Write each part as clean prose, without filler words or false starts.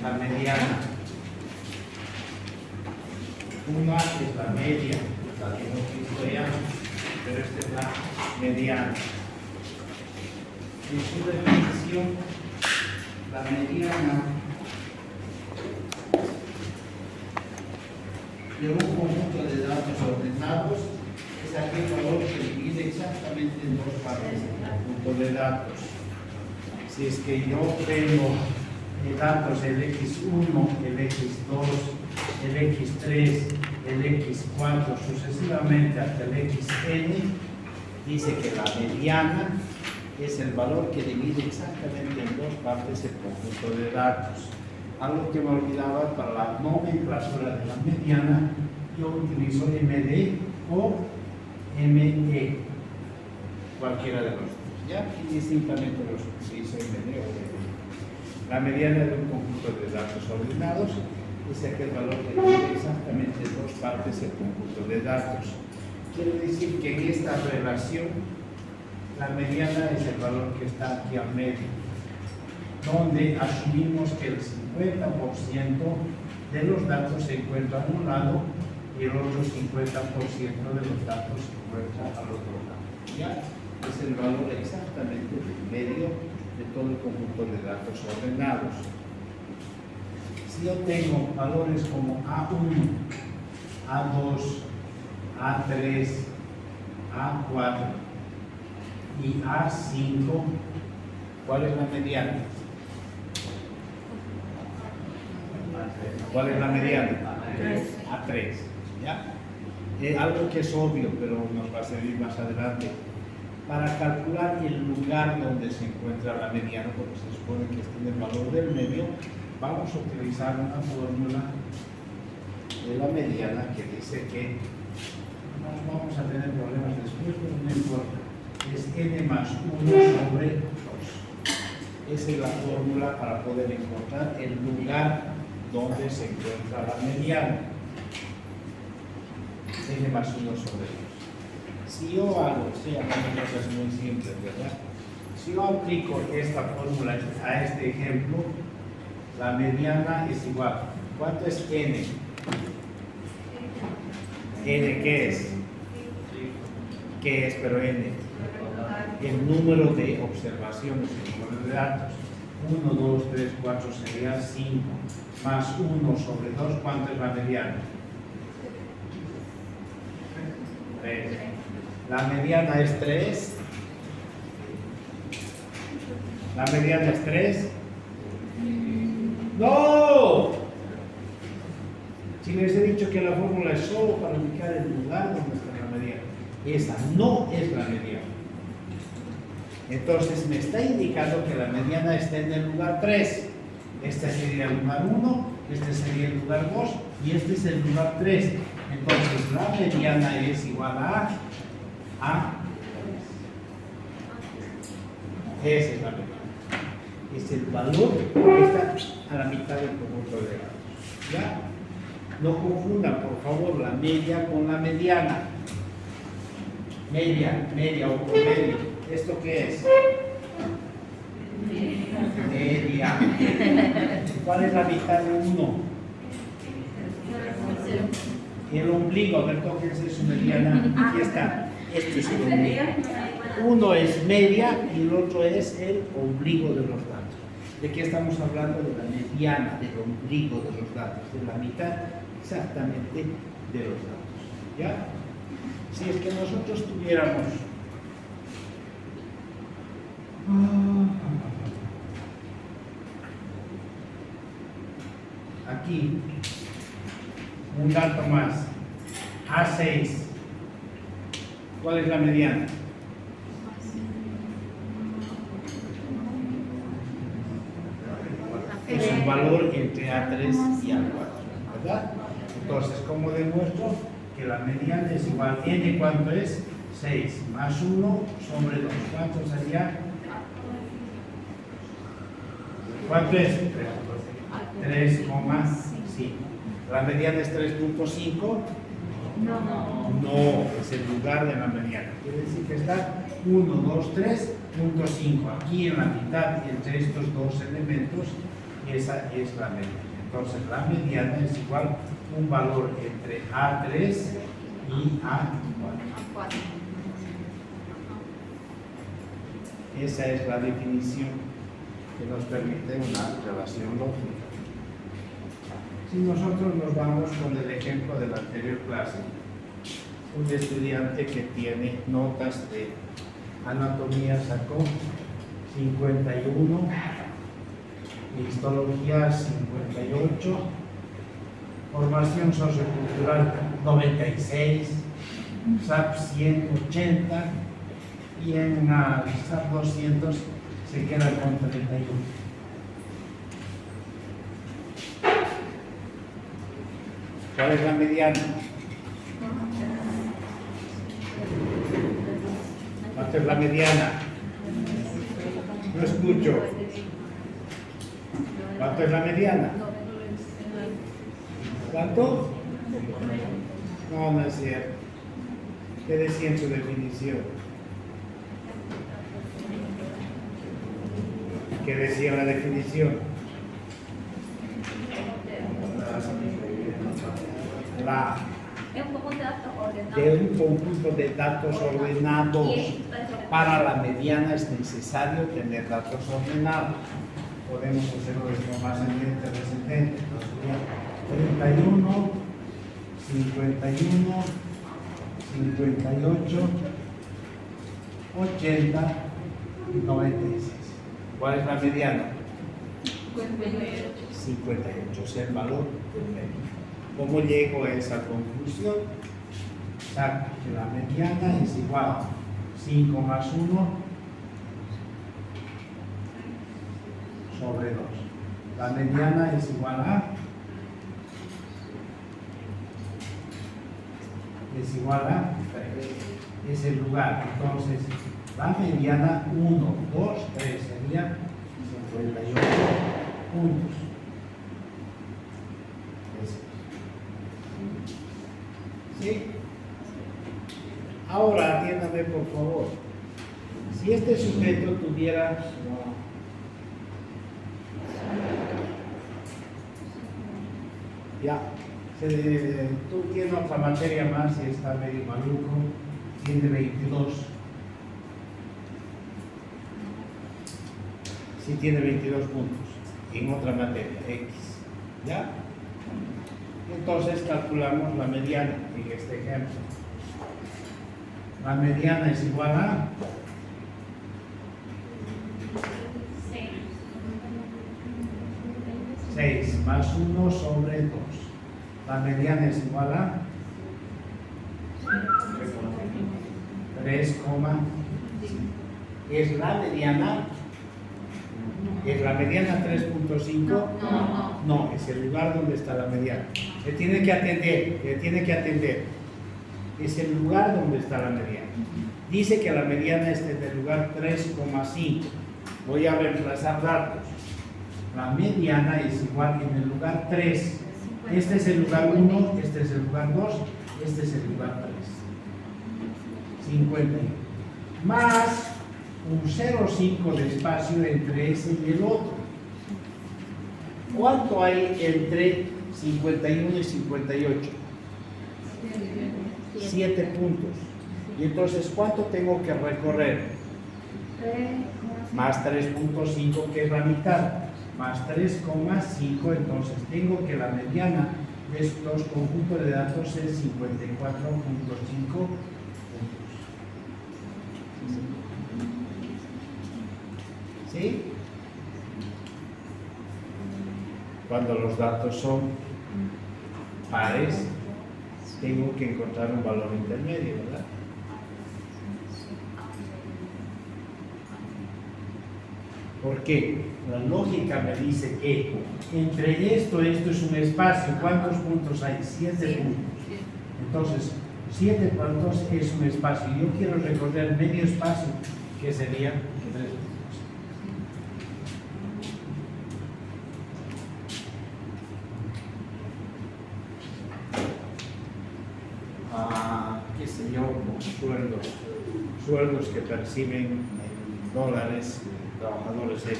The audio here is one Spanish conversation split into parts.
la mediana. Una es la media, la que hemos visto ya, pero esta es la mediana. En su definición, la mediana de un conjunto de datos ordenados es aquel valor que divide exactamente en dos partes el conjunto de datos. Si es que yo tengo datos el x1, el x2, el x3, el x4, sucesivamente hasta el xn, dice que la mediana es el valor que divide exactamente en dos partes el conjunto de datos. Algo que me olvidaba, para la nomenclatura de la mediana, yo utilizo MD o ME, cualquiera de los dos, ¿ya? Indistintamente los utilizo MD o ME. La mediana de un conjunto de datos ordenados es aquel valor que divide exactamente en dos partes el conjunto de datos. Quiere decir que en esta relación, la mediana es el valor que está aquí al medio, donde asumimos que el 50% de los datos se encuentra a un lado y el otro 50% de los datos se encuentra al otro lado. ¿Ya? Es el valor exactamente del medio de todo el conjunto de datos ordenados. Si yo tengo valores como A1, A2, A3, A4 y A5, ¿cuál es la mediana? ¿Cuál es la mediana? A3. ¿Ya? Algo que es obvio, pero nos va a servir más adelante. Para calcular el lugar donde se encuentra la mediana, porque se supone que este es el valor del medio, vamos a utilizar una fórmula de la mediana que dice que no vamos a tener problemas después, pero no importa. Es n más 1 sobre 2. Esa es la fórmula para poder encontrar el lugar donde se encuentra la mediana. N más 1 sobre 2. Si yo hago, estoy hablando de cosas muy simples, ¿verdad? Si yo aplico esta fórmula a este ejemplo, la mediana es igual. ¿Cuánto es n? ¿N qué es? ¿Qué es, pero n? El número de observaciones, el número de datos. 1, 2, 3, 4 sería 5. Más 1 sobre 2, ¿cuánto es la mediana? 3. La mediana es 3. La mediana es 3. ¡No! Si les he dicho que la fórmula es solo para ubicar el lugar donde está la mediana. Esa no es la mediana. Entonces me está indicando que la mediana está en el lugar 3. Este sería el lugar 1, este sería el lugar 2 y este es el lugar 3. Entonces la mediana es igual a esa es la mediana. Es el valor que está a la mitad del conjunto de datos. ¿Ya? No confundan, por favor, la media con la mediana. Media o promedio. ¿Esto qué es? Media. ¿Cuál es la mitad de 1? El ombligo. A ver, tóquense su mediana. Aquí está. Este es el ombligo. Uno es media y el otro es el ombligo de los datos. ¿De qué estamos hablando? De la mediana, del ombligo de los datos, de la mitad exactamente de los datos. ¿Ya? Si es que nosotros tuviéramos aquí un dato más, A6, ¿cuál es la mediana? Es un valor entre A3 y A4, ¿verdad? Entonces, ¿cómo demuestro? Que la mediana es igual a n, ¿cuánto es? 6 más 1 sobre 2. ¿Cuánto sería? ¿Cuánto es? 3,5. ¿La mediana es 3.5? No, es el lugar de la mediana. Quiere decir que está 1, 2, 3.5. Aquí en la mitad, entre estos dos elementos, y esa es la mediana. Entonces la mediana es igual a un valor entre A3 y A4. Esa es la definición que nos permite una relación lógica. Si nosotros nos vamos con el ejemplo de la anterior clase, un estudiante que tiene notas de anatomía sacó 51, histología 58, formación sociocultural 96, SAP 180 y en SAP 200 se queda con 31. ¿Cuál es la mediana? ¿Cuánto es la mediana? No escucho. ¿Cuánto es la mediana? ¿Cuánto? No, no es cierto. ¿Qué decía en su definición? ¿Qué decía en la definición? De un conjunto de datos ordenados. Para la mediana es necesario tener datos ordenados. Podemos hacerlo esto más evidente, descendente. 31, 51, 58, 80 y 96. ¿Cuál es la mediana? 58 es el valor perfecto. ¿Cómo llego a esa conclusión? Saco que la mediana es igual a 5 más 1 sobre 2. La mediana es igual a es el lugar. Entonces, la mediana 1, 2, 3 sería 58 puntos. ¿Sí? Ahora, atiéndame por favor. Si este sujeto tuviera tú tienes otra materia más y está medio maluco, tiene 22. Sí tiene 22 puntos en otra materia, X. ¿Ya? Entonces calculamos la mediana en este ejemplo. La mediana es igual a 6 más 1 sobre 2. La mediana es igual a 3,5. ¿Es la mediana? ¿Es la mediana 3.5? No, es el lugar donde está la mediana. Le tiene que atender. Es el lugar donde está la mediana. Dice que la mediana es en el lugar 3,5. Voy a reemplazar datos. La mediana es igual en el lugar 3. Este es el lugar 1, este es el lugar 2, este es el lugar 3. 51. Más un 0,5 de espacio entre ese y el otro. ¿Cuánto hay entre 51 y 58? 7 puntos. Y entonces, ¿cuánto tengo que recorrer? Más 3.5, que es la mitad. Más 3,5, entonces tengo que la mediana de estos conjuntos de datos es 54.5 puntos. ¿Sí? Cuando los datos son pares, tengo que encontrar un valor intermedio, ¿verdad? ¿Por qué? La lógica me dice que entre esto es un espacio. ¿Cuántos puntos hay? 7 puntos. Entonces, 7 puntos es un espacio. Yo quiero recorrer medio espacio, que sería 3 puntos. ¿Qué sé yo? Sueldos que perciben en dólares trabajadores X.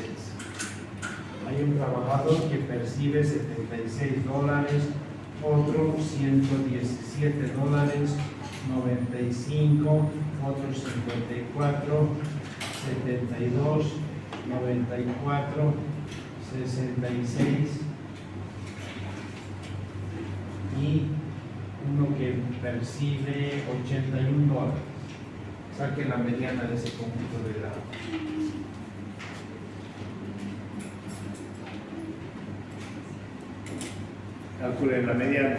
Hay un trabajador que percibe $76, otro $117.95, otro 54, 72, 94, 66 y uno que percibe $81. Saque la mediana de ese conjunto de datos. Calcule la mediana.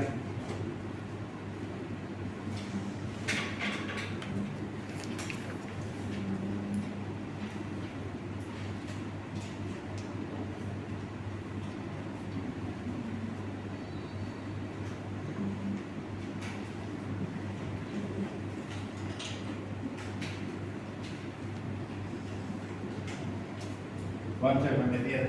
¿Cuánto es la mediana?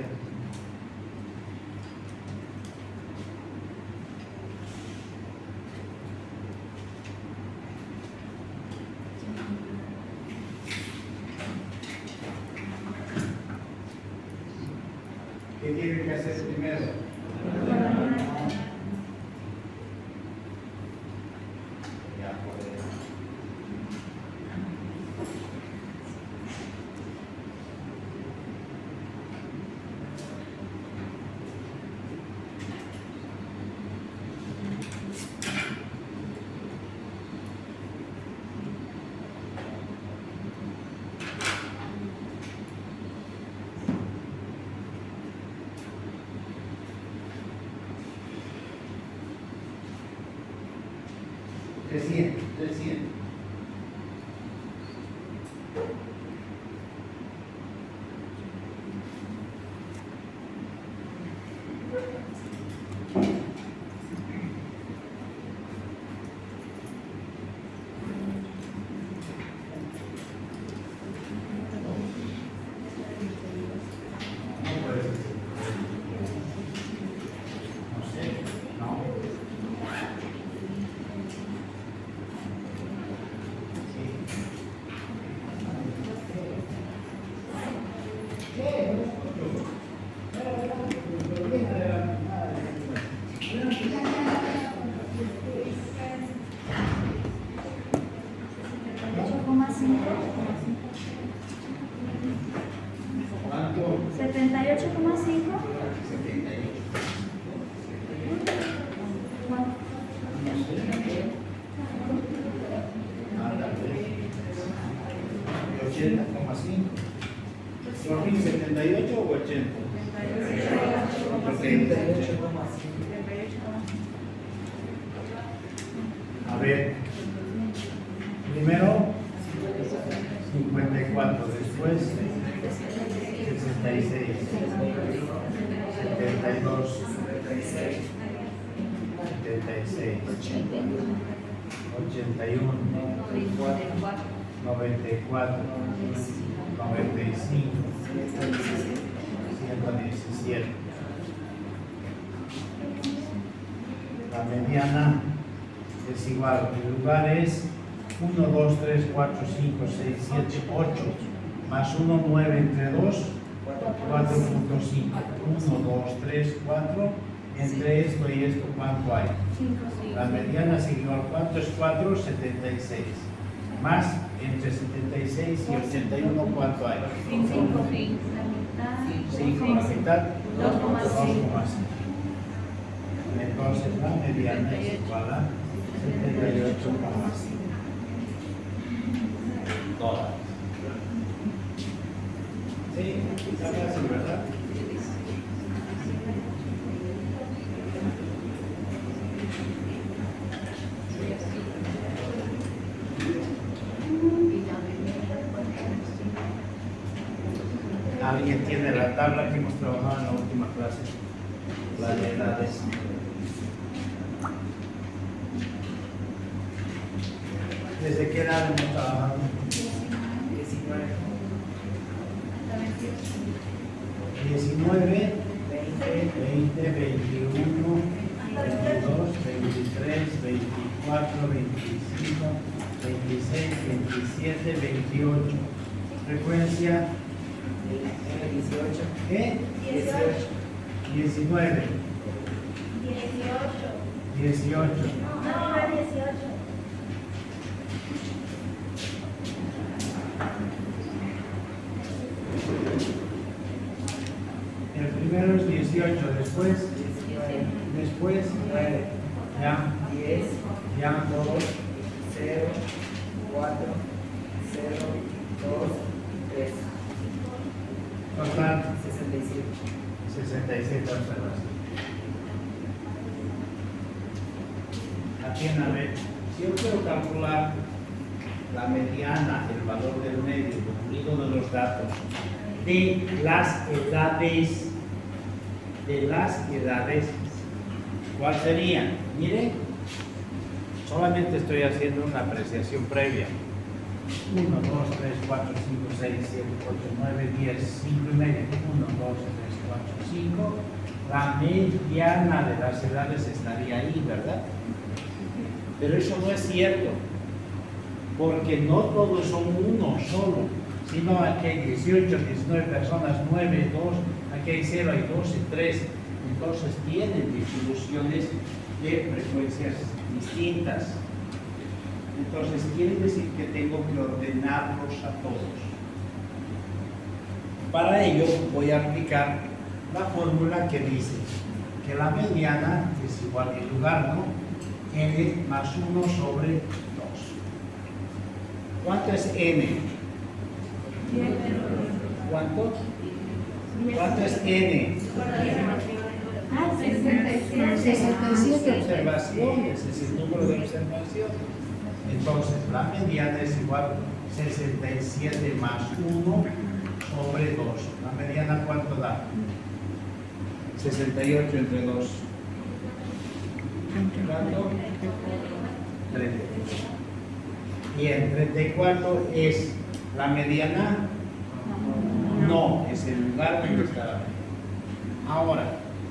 ¿Qué tiene que hacer primero? Ya puede. Recién. ¿Por fin 78 o 80? A ver, primero 54, después 66, 72, 76, 81, 94, 95, 117. La mediana es igual, el lugar es 1, 2, 3, 4, 5, 6, 7, 8, más 1, 9 entre 2, 4.5. 1, 2, 3, 4, entre esto y esto, ¿cuánto hay? La mediana es igual, ¿cuánto es 4? 76. Más entre 76 y 81, ¿cuánto hay? 5, la mitad, 2,5. Entonces la mediana es igual a 78,5. Todas. Sí, está fácil, ¿verdad? ¿Alguien tiene la tabla que hemos trabajado en la última clase? La de edades. ¿Desde qué edad hemos trabajado? 19, 20, 21, 22, 23, 24, 25, 26, 27, 28. Frecuencia 18. ¿Qué? 18. 19, 18, No, arriba 18. el primero es 18, después 9, ya, 10, ya, 2, 0, 4, 0, 2, 3, total 67. 67 observaciones. Aquí en la red, si yo quiero calcular la mediana, el valor del medio, el unido de los datos, de las edades, ¿cuál sería? Mire, solamente estoy haciendo una apreciación previa. 1, 2, 3, 4, 5, 6, 7, 8, 9, 10, 5 y medio. 1, 2, 3, 4, 5. La mediana de las edades estaría ahí, ¿verdad? Pero eso no es cierto, porque no todos son uno solo, sino aquí hay 18, 19 personas, 9, 2, aquí hay 0, hay 12, 3. Entonces tienen distribuciones de frecuencias distintas. Entonces quiere decir que tengo que ordenarlos a todos. Para ello voy a aplicar la fórmula que dice que la mediana es igual al lugar, ¿no? N más 1 sobre 2. ¿Cuánto es N? ¿Cuánto? ¿Cuánto es N? 67 observaciones, es el número de observaciones. Entonces, la mediana es igual a 67 más 1 sobre 2. ¿La mediana cuánto da? 68 entre 2. ¿Cuánto? 34. ¿Y el 34 es la mediana? No, es el lugar donde está la mediana. Ahora,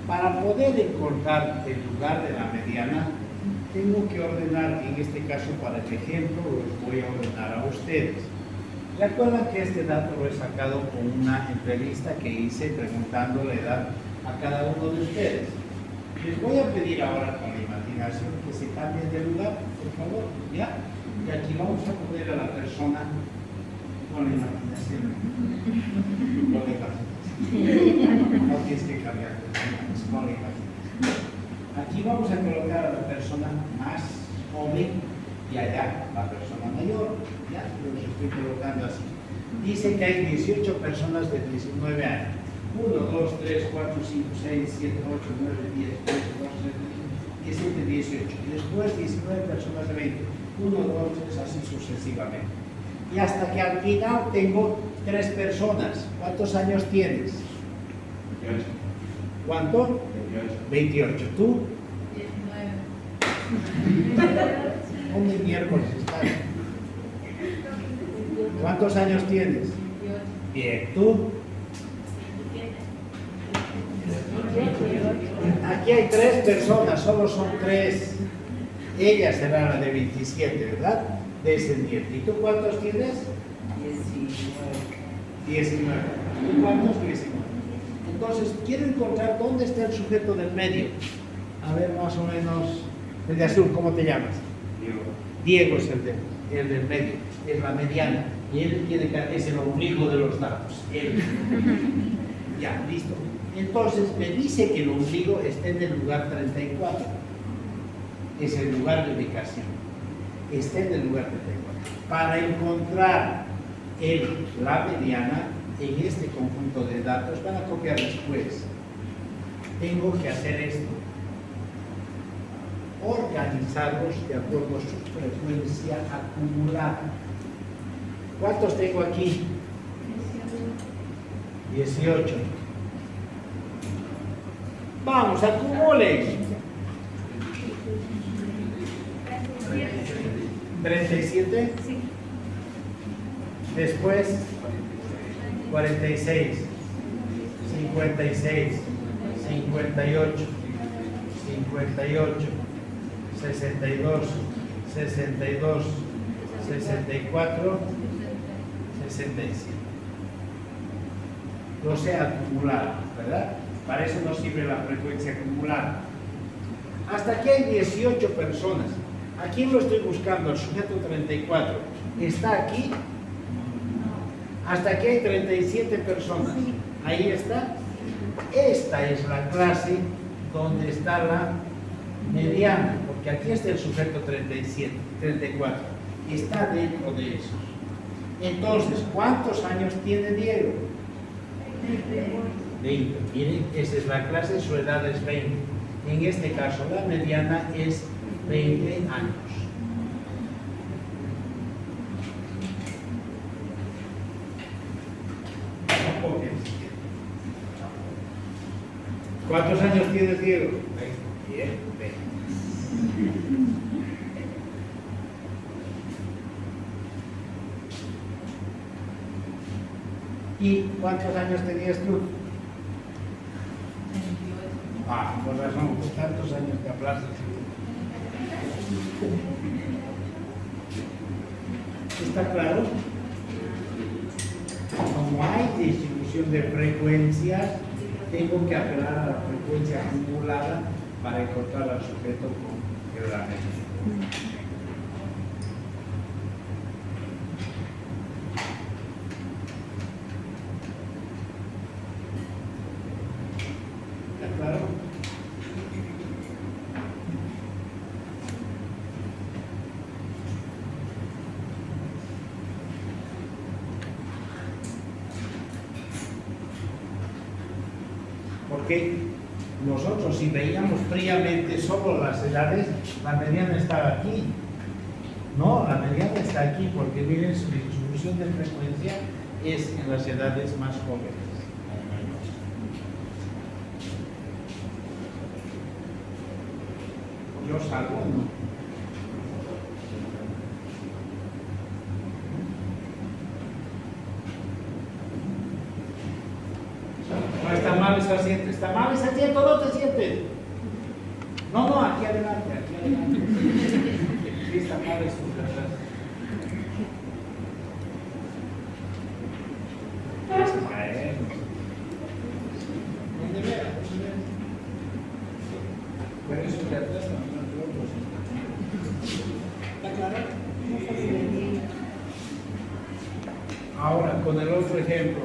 para poder encontrar el lugar de la mediana, tengo que ordenar, en este caso para el ejemplo, los voy a ordenar a ustedes. Recuerdan que este dato lo he sacado con una entrevista que hice preguntando la edad a cada uno de ustedes. Les voy a pedir ahora con la imaginación que se cambien de lugar, por favor, ¿ya? Y aquí vamos a poner a la persona con la imaginación. Con la imaginación. No tienes que cambiar de tema, es con la imaginación. Aquí vamos a colocar a la persona más joven y allá la persona mayor. Ya, los estoy colocando así. Dice que hay 18 personas de 19 años. 1, 2, 3, 4, 5, 6, 7, 8, 9, 10, 11, 12, 17, 18. Y después 19 personas de 20. 1, 2, 3, así sucesivamente. Y hasta que al final tengo 3 personas. ¿Cuántos años tienes? 28. ¿Cuánto? 28. ¿Tú? 19. ¿Dónde miércoles estás? ¿Cuántos años tienes? 18. Bien. ¿Tú? Aquí hay 3 personas, solo son 3. Ella será la de 27, ¿verdad? Descendiente. ¿Y tú cuántos tienes? 19. ¿Tú cuántos? 19. Entonces, quiero encontrar dónde está el sujeto del medio. A ver, más o menos, el de azul, ¿cómo te llamas? Diego. Diego es el del medio, es la mediana. Y él tiene que, es el ombligo de los datos. Él. Ya, listo. Entonces, me dice que el ombligo está en el lugar 34. Es el lugar de ubicación. Está en el lugar 34. Para encontrar la mediana en este conjunto de datos, van a copiar después. Tengo que hacer esto. Organizarlos de acuerdo a su frecuencia acumulada. ¿Cuántos tengo aquí? 18. Vamos, acumulen. 37. Sí. Después 46, 56, 58, 58, 62, 62, 64, 67. Los he acumulado, ¿verdad? Para eso nos sirve la frecuencia acumulada. Hasta aquí hay 18 personas. ¿A quién lo estoy buscando? El sujeto 34. ¿Está aquí? Hasta aquí hay 37 personas. Ahí está. Esta es la clase donde está la mediana, porque aquí está el sujeto 34. Está dentro de esos. Entonces, ¿cuántos años tiene Diego? 20. Miren, esa es la clase, su edad es 20. En este caso, la mediana es 20 años. ¿Cuántos años tiene Diego? 20. Bien, 20. ¿Y cuántos años tenías tú? Por razón, pues tantos años que aplazas. ¿Está claro? Como hay distribución de frecuencias, tengo que apelar a la frecuencia acumulada para encontrar al sujeto con el lamento. ¿Está claro? Porque nosotros, si veíamos fríamente solo las edades, la mediana estaba aquí. No, la mediana está aquí porque miren, su distribución de frecuencia es en las edades más jóvenes. Yo salgo, ¿no? No está mal ese asiento, está mal ese asiento, no te sientes. No, aquí adelante, aquí adelante. Sí, está mal eso, ¿verdad? Vas a caer. ¿Dónde veas? Pero eso de atrás no es otro. ¿Está claro? Ahora, con el otro ejemplo.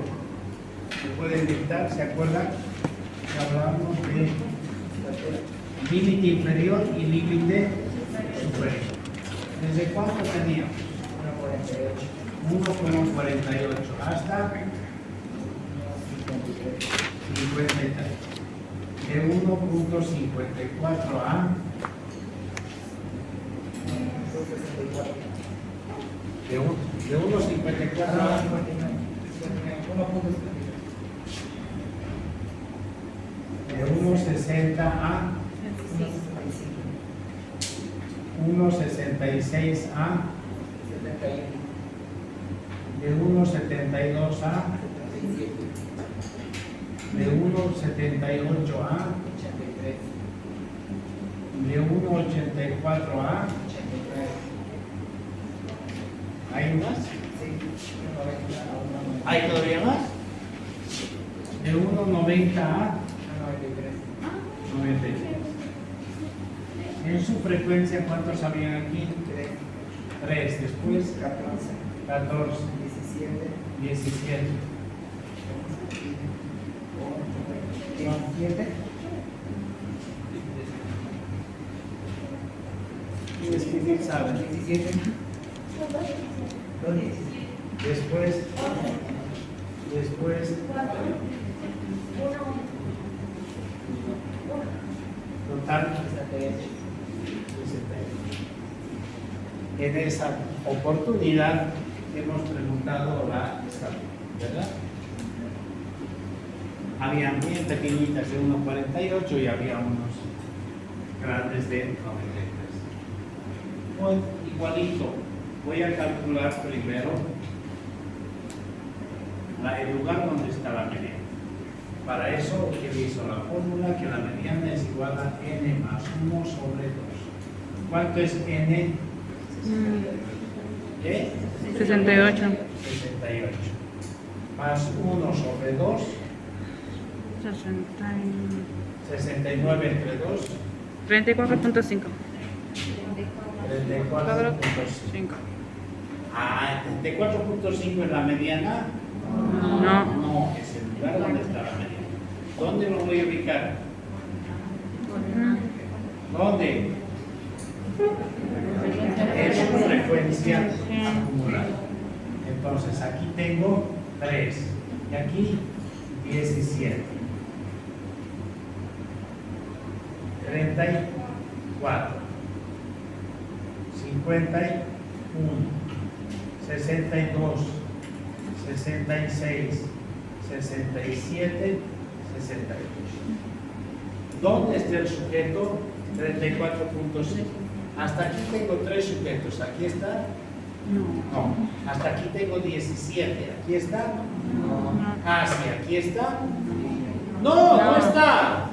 Se pueden dictar, ¿se acuerdan? Hablamos de límite inferior y límite superior. ¿Desde cuánto teníamos? 1,48 hasta 53. De 1,54 a 1,54 a 1,60 a 1,66 a de 1,72 a de 1,78 a de 1,84 a ¿hay más? ¿Hay todavía más? De 1,90 a 93. En su frecuencia, ¿cuántos habían aquí? 3. Después 14, 17. Y escribir, ¿saben? 17. Después total 68. En esa oportunidad hemos preguntado la estatura, ¿verdad? Habían bien pequeñitas de 1,48 y había unos grandes de 93. Pues igualito, voy a calcular primero el lugar donde está la mediana. Para eso utilizo la fórmula que la mediana es igual a n más 1 sobre 2. ¿Cuánto es n? 68. 68. Más 1 sobre 2. 69 entre 2. 34.5. 34.5. Ah, 34.5 es la mediana. No. No, es el lugar donde está la mediana. ¿Dónde lo voy a ubicar? ¿Dónde? Es su frecuencia acumulada. Entonces aquí tengo 3 y aquí 17. 34, 51, 62, 66, 67, 68. ¿Dónde está el sujeto? 34.5. Hasta aquí tengo 3 sujetos. ¿Aquí está? No. Hasta aquí tengo 17. ¿Aquí está? No. Ah, sí, aquí está. No está.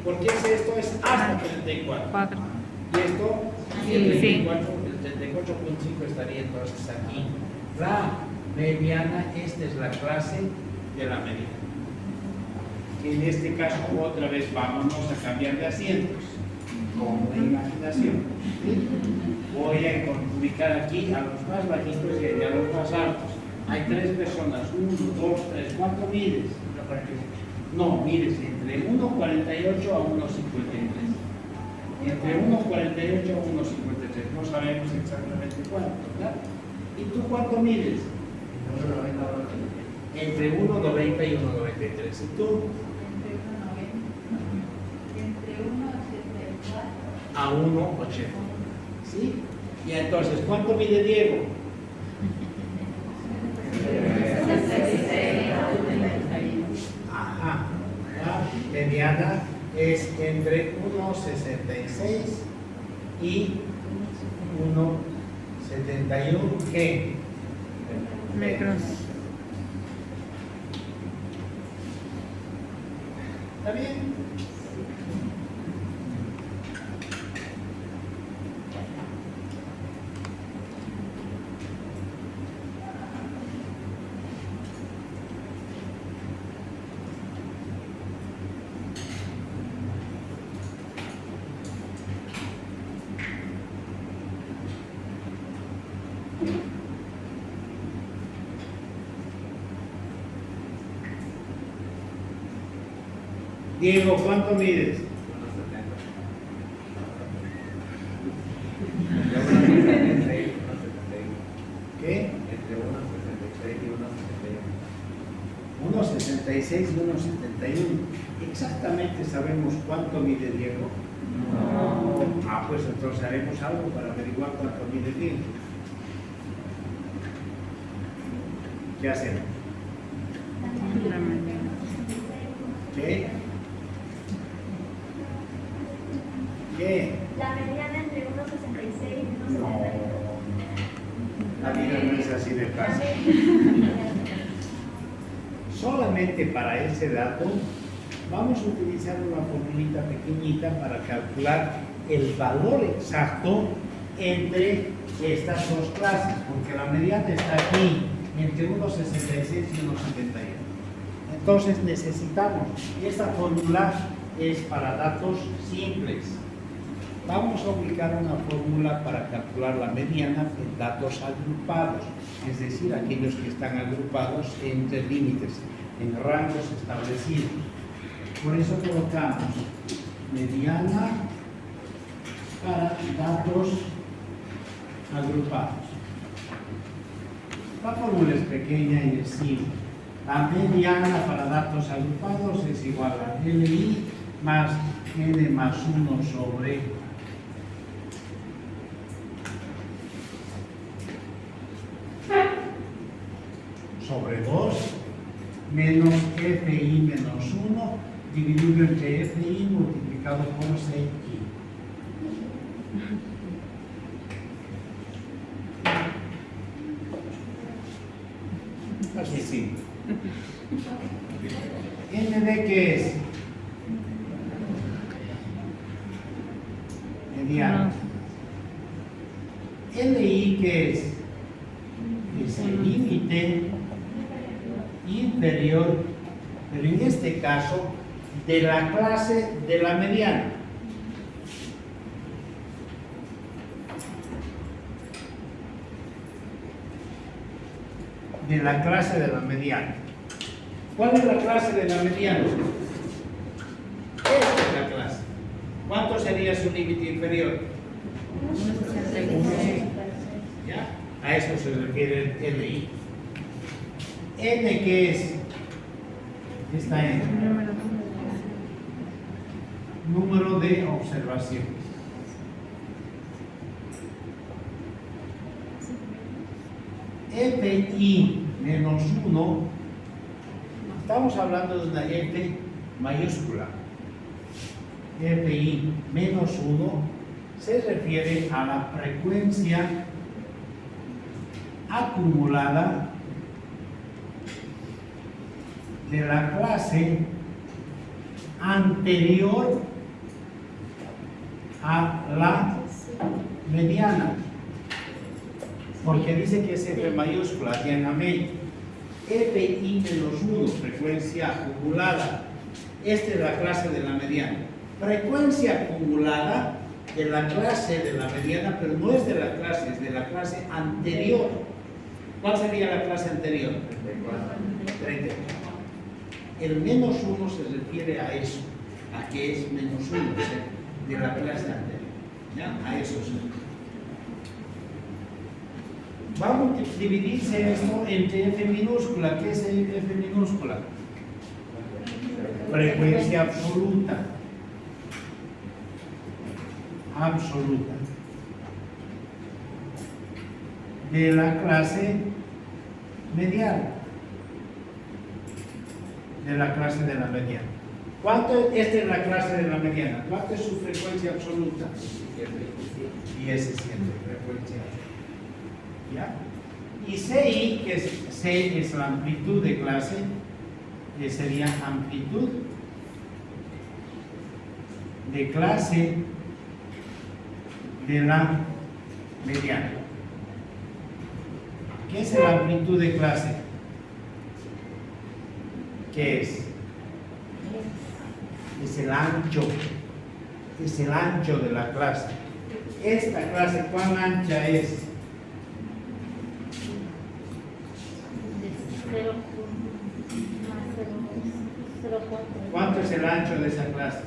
Porque esto es hasta 34. 4. Y esto, Sí. el 34.5 estaría entonces aquí. La mediana, esta es la clase de la mediana. En este caso, otra vez vámonos a cambiar de asientos. Con la imaginación. ¿Sí? Voy a ubicar aquí a los más bajitos y a los más altos. Hay 3 personas. 1, 2, 3, ¿cuánto mides? No, mires, entre 1.48 a 1.53. Entre 1.48 a 1.53. No sabemos exactamente cuánto, ¿verdad? ¿Y tú cuánto mides? Entre 1.90 y 1.93. ¿Y tú? A 1.80. ¿Sí? Y entonces, ¿cuánto mide Diego? Ajá. La mediana es entre 1.66 y 1.71 ¿qué? Metros. ¿Está bien? Diego, ¿cuánto mides? ¿Qué? Entre 1.66 y 1.71. ¿Exactamente sabemos cuánto mide Diego? No. Ah, pues entonces haremos algo para averiguar cuánto mide Diego. ¿Qué hacemos? La mediana. ¿Qué? ¿Qué? La mediana entre 1.66 y 1.72. No. La vida no es así de fácil. Solamente para ese dato vamos a utilizar una formulita pequeñita para calcular el valor exacto entre estas dos clases, porque la mediana está aquí entre 1.66 y 1.71. Entonces necesitamos, esta fórmula es para datos simples. Vamos a ubicar una fórmula para calcular la mediana en datos agrupados, es decir, aquellos que están agrupados entre límites, en rangos establecidos. Por eso colocamos mediana para datos agrupados. La fórmula es pequeña y es simple. La mediana para datos agrupados es igual a LI más N más 1 sobre 2 menos FI menos 1 dividido entre FI multiplicado por CI. Así sí. ¿ND qué es? Mediana. LI qué es? Es el límite inferior pero en este caso de la clase de la mediana. De la clase de la mediana. ¿Cuál es la clase de la mediana? Esta es la clase. ¿Cuánto sería su límite inferior? 1,66. ¿Ya? A eso se refiere el LI. N, ¿qué es? Está en número de observaciones. Fi menos 1, estamos hablando de una F mayúscula. Fi menos 1 se refiere a la frecuencia acumulada de la clase anterior a la mediana, porque dice que es F mayúscula, atiéndame. Fi menos 1, frecuencia acumulada. Esta es la clase de la mediana. Frecuencia acumulada de la clase de la mediana, pero no es de la clase, es de la clase anterior. ¿Cuál sería la clase anterior? 34. El menos 1 se refiere a eso, a que es menos 1, o sea, de la clase anterior. ¿Ya? A eso se refiere. Vamos a dividirse esto entre F minúscula. ¿Qué es el F minúscula? Frecuencia absoluta. Absoluta. De la clase mediana. De la clase de la mediana. ¿Cuánto? Esta es la clase de la mediana. ¿Cuánto es su frecuencia absoluta? 17 frecuencia. ¿Ya? Y CI, que es, C es la amplitud de clase, que sería amplitud de clase de la mediana. ¿Qué es la amplitud de clase? ¿Qué es? Es el ancho. Es el ancho de la clase. Esta clase, ¿cuán ancha es? 0,04. ¿Cuánto es el ancho de esa clase?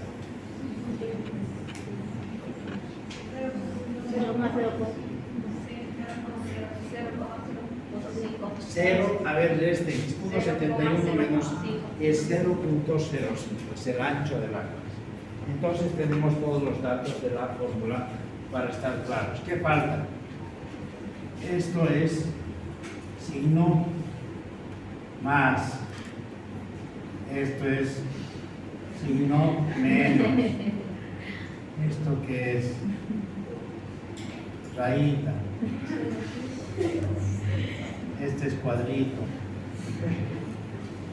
0, a ver, este 1,71 menos es 0,05, es el ancho de la clase. Entonces tenemos todos los datos de la fórmula para estar claros. ¿Qué falta? Esto es signo más. Esto es signo menos. ¿Esto qué es? Rayita. Este es cuadrito.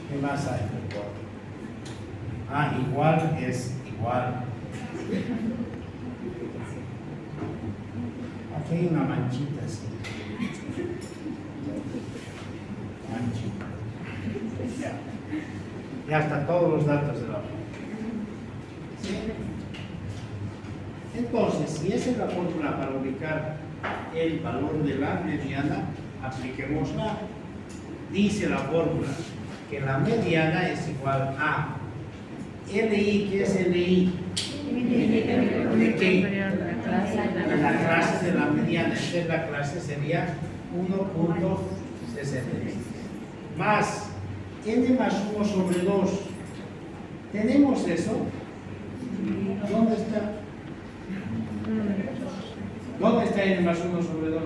¿Qué más hay? Ah, igual es igual. Aquí hay una manchita así. Manchita. Ya están todos los datos de la fórmula. ¿Sí? Entonces, si esa es la fórmula para ubicar el valor de la mediana, apliquémosla. Dice la fórmula que la mediana es igual a LI. ¿Qué es LI? ¿De qué? De la clase de la mediana. Esta es la clase, sería 1.60 más n más 1 sobre 2. ¿Tenemos eso? ¿Dónde está? ¿Dónde está n más 1 sobre 2?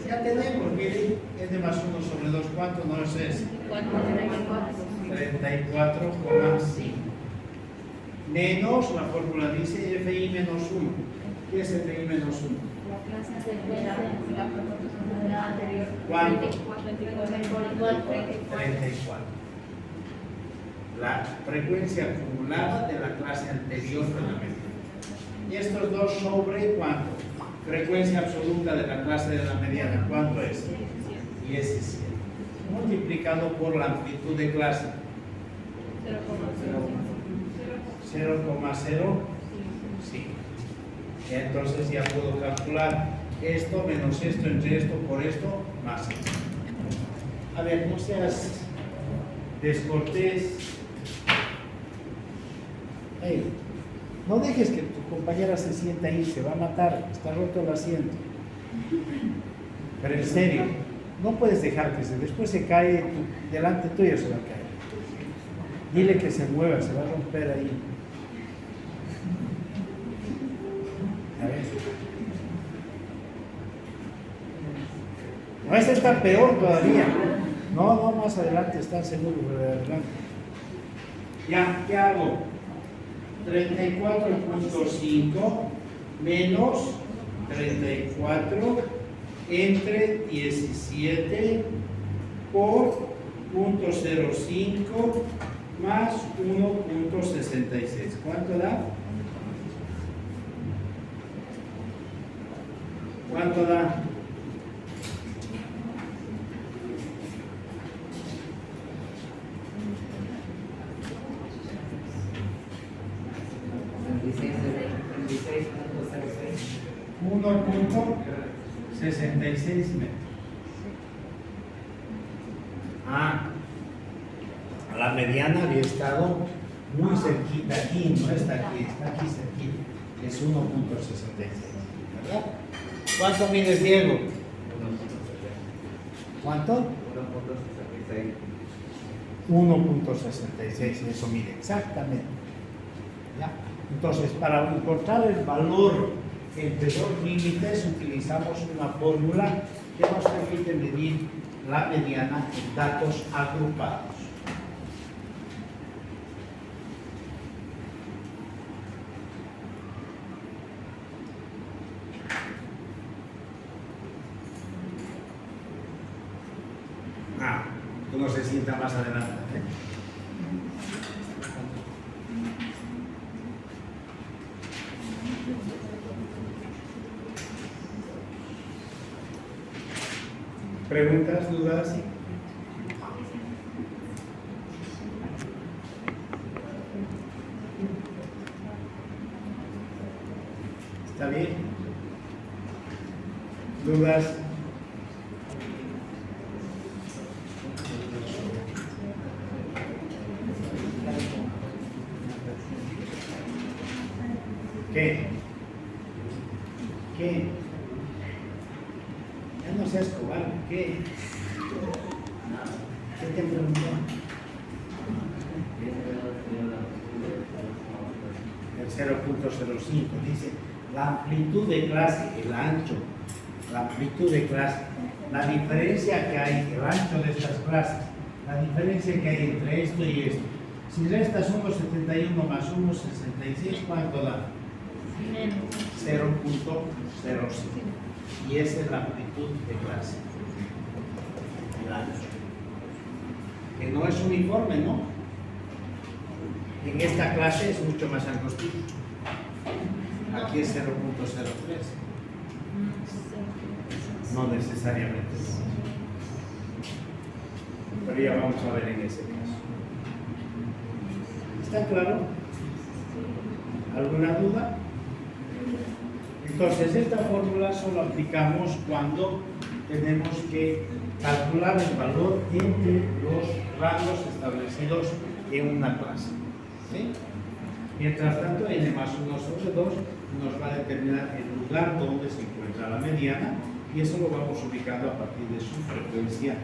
Ya tenemos, miren, n más 1 sobre 2, ¿cuánto nos es? 34,5. Menos, la fórmula dice Fi menos 1. ¿Qué es Fi menos 1? ¿Cuánto? 34. La frecuencia acumulada de la clase anterior de la mediana. Y estos dos sobre ¿cuánto? Frecuencia absoluta de la clase de la mediana, ¿cuánto es? 17. multiplicado por la amplitud de clase. 0,0. Sí. Entonces ya puedo calcular esto menos esto entre esto por esto más esto. A ver, no seas descortés. Hey, no dejes que tu compañera se sienta ahí, se va a matar, está roto el asiento. Pero en serio, no puedes dejar que después se cae, delante tuyo se va a caer. Dile que se mueva, se va a romper ahí. A ver. No, esta está peor todavía. No, más adelante, está seguro, pero adelante. Ya, ¿qué hago? 34.5 menos 34 entre 17 por 0.05 más 1.66. ¿Cuánto da? ¿Cuánto da? $1.66 metros. La mediana había estado muy cerquita aquí, no está aquí, está aquí cerquita. Es 1.66, ¿verdad? ¿Cuánto mides, Diego? 1.66. ¿Cuánto? 1.66, eso mide exactamente. ¿Ya? Entonces, para encontrar el valor entre dos límites utilizamos una fórmula que nos permite medir la mediana en datos agrupados. Uno se sienta más adelante. ¿Preguntas, dudas? ¿Está bien? ¿Dudas? ¿Qué? Ya no seas cobarde, ¿qué? ¿Qué te preguntó? El 0.05 dice la amplitud de clase, el ancho, la amplitud de clase, la diferencia que hay, el ancho de estas clases, la diferencia que hay entre esto y esto. Si restas 1.71 más 1.66, ¿cuánto da? 0.05. Y esa es la amplitud de clase. El ancho. Que no es uniforme, ¿no? En esta clase es mucho más angostito. Aquí es 0.03. No necesariamente. Pero ya vamos a ver en ese caso. ¿Está claro? ¿Alguna duda? Entonces, esta fórmula solo aplicamos cuando tenemos que calcular el valor entre los rangos establecidos en una clase. ¿Sí? Mientras tanto, n más 1 sobre 2 nos va a determinar el lugar donde se encuentra la mediana y eso lo vamos ubicando a partir de su frecuencia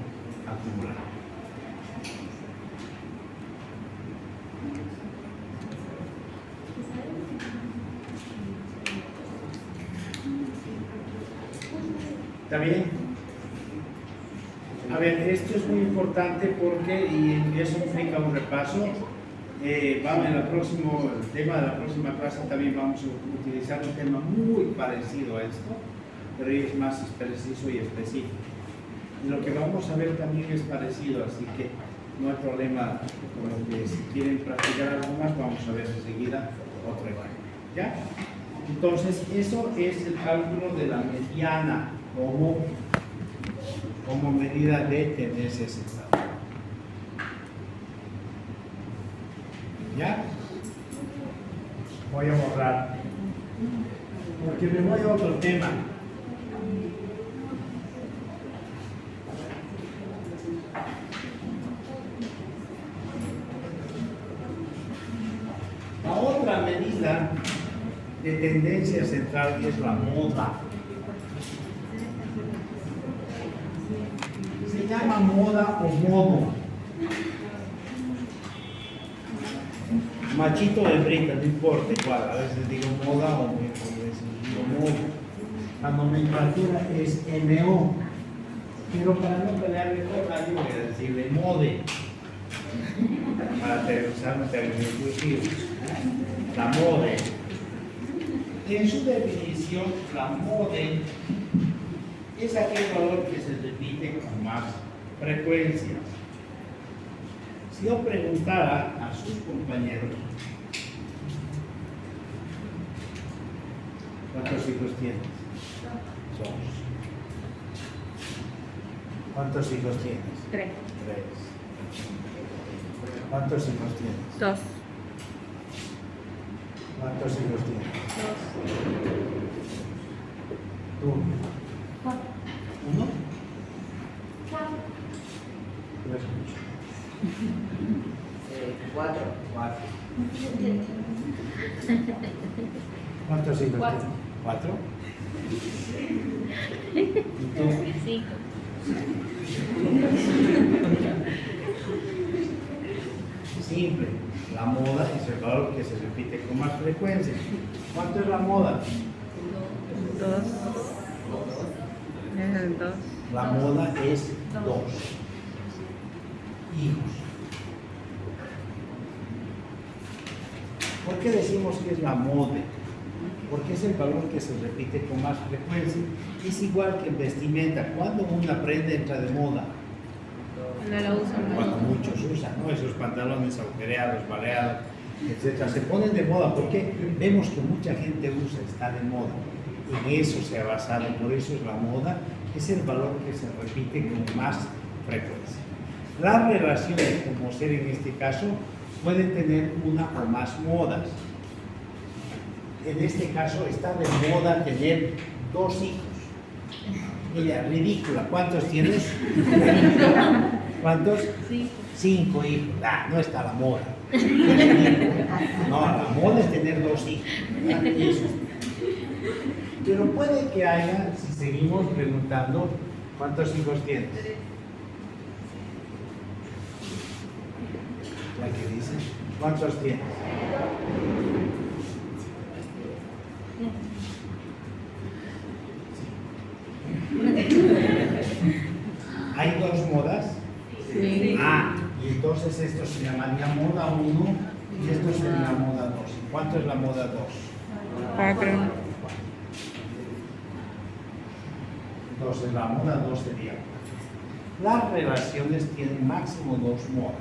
acumulada. ¿Está bien? A ver, esto es muy importante porque, y eso implica un repaso, vamos en el tema de la próxima clase también vamos a utilizar un tema muy parecido a esto, pero es más preciso y específico. Y lo que vamos a ver también es parecido, así que no hay problema con lo que si quieren practicar algo más, vamos a ver enseguida otro ejemplo. ¿Ya? Entonces, eso es el cálculo de la mediana como como medida de tendencia central. ¿Ya? Voy a borrar, porque me voy a otro tema. La otra medida de tendencia central es la moda. Se llama moda o modo. Machito o hembrita, no importa igual, a veces digo moda o a veces digo modo. La nomenclatura es MO, pero para no pelearme con nadie voy a decirle mode, para usar un término inclusivo. La mode. En su definición, la mode es aquel valor que se repite con más frecuencia. Si yo preguntara a sus compañeros, ¿cuántos hijos tienes? Dos. ¿Cuántos hijos tienes? 3. 3. ¿Cuántos hijos tienes? 2. ¿Cuántos hijos tienes? 2. Tú. 4. ¿Uno? 4. No escucho. 4. 4. ¿Cuántos hijos Cuatro. tienes? 4. ¿Y tú? 5. Simple. La moda es el valor que se repite con más frecuencia. ¿Cuánto es la moda? 2. Es el 2. La moda es 2 hijos. ¿Por qué decimos que es la moda? Porque es el valor que se repite con más frecuencia. Es igual que en vestimenta. Cuando una prenda entra de moda, No lo usan. cuando muchos usan, ¿no? Esos pantalones agujereados, baleados, etcétera, se ponen de moda porque vemos que mucha gente usa, está de moda. En eso se ha basado, por eso es la moda, es el valor que se repite con más frecuencia. Las relaciones, como ser en este caso, pueden tener una o más modas. En este caso está de moda tener 2 hijos. Ella, ridícula. ¿Cuántos tienes? ¿Cuántos? 5. 5 hijos. Ah, no está la moda. No, la moda es tener 2 hijos. ¿Verdad? Eso. Pero puede que haya, si seguimos preguntando, ¿cuántos hijos tienes? La que dice, ¿cuántos tienes? ¿Hay 2 modas? Sí. Ah, y entonces esto se llamaría moda 1 y esto sería moda 2. ¿Cuánto es la moda 2? 4. Entonces la moda 2 sería 4. Las relaciones tienen máximo 2 modas.